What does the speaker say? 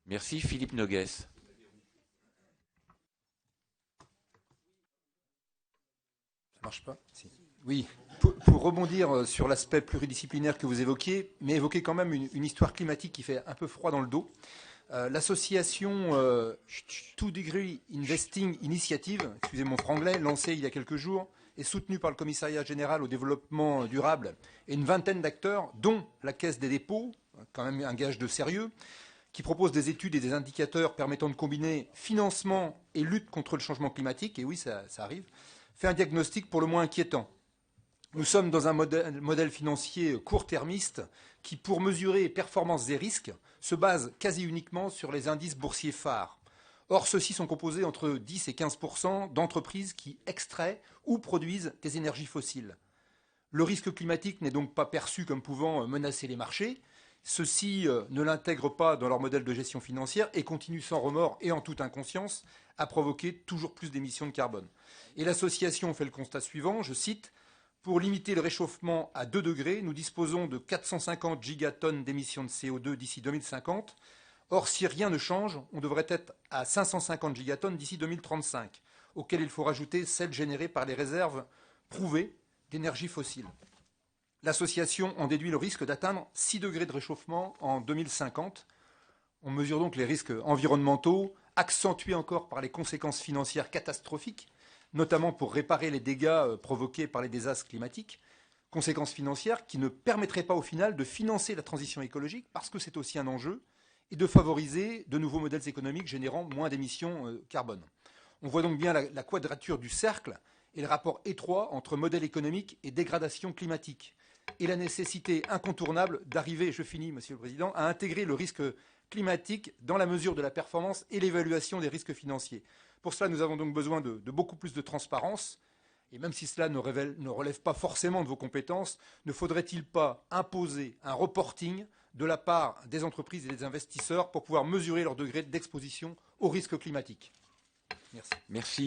Merci Philippe Noguès. Ça marche pas? Si. Oui, pour rebondir sur l'aspect pluridisciplinaire que vous évoquiez, mais évoquer quand même une histoire climatique qui fait un peu froid dans le dos. L'association Two Degree Investing Initiative, excusez mon franglais, lancée il y a quelques jours, est soutenue par le Commissariat général au développement durable et une vingtaine d'acteurs, dont la Caisse des dépôts, quand même un gage de sérieux, qui propose des études et des indicateurs permettant de combiner financement et lutte contre le changement climatique, et oui, ça arrive, fait un diagnostic pour le moins inquiétant. Nous sommes dans un modèle financier court-termiste qui, pour mesurer performances et risques, se base quasi uniquement sur les indices boursiers phares. Or, ceux-ci sont composés entre 10 et 15% d'entreprises qui extraient ou produisent des énergies fossiles. Le risque climatique n'est donc pas perçu comme pouvant menacer les marchés. Ceux-ci ne l'intègrent pas dans leur modèle de gestion financière et continuent sans remords et en toute inconscience à provoquer toujours plus d'émissions de carbone. Et l'association fait le constat suivant, je cite, pour limiter le réchauffement à 2 degrés, nous disposons de 450 gigatonnes d'émissions de CO2 d'ici 2050. Or, si rien ne change, on devrait être à 550 gigatonnes d'ici 2035, auxquelles il faut rajouter celles générées par les réserves prouvées d'énergie fossile. L'association en déduit le risque d'atteindre 6 degrés de réchauffement en 2050. On mesure donc les risques environnementaux, accentués encore par les conséquences financières catastrophiques, notamment pour réparer les dégâts provoqués par les désastres climatiques, conséquences financières qui ne permettraient pas au final de financer la transition écologique, parce que c'est aussi un enjeu, et de favoriser de nouveaux modèles économiques générant moins d'émissions carbone. On voit donc bien la quadrature du cercle et le rapport étroit entre modèle économique et dégradation climatique, et la nécessité incontournable d'arriver, je finis Monsieur le Président, à intégrer le risque climatique dans la mesure de la performance et l'évaluation des risques financiers. Pour cela, nous avons donc besoin de beaucoup plus de transparence. Et même si cela ne relève pas forcément de vos compétences, ne faudrait-il pas imposer un reporting de la part des entreprises et des investisseurs pour pouvoir mesurer leur degré d'exposition aux risques climatiques? Merci. Merci.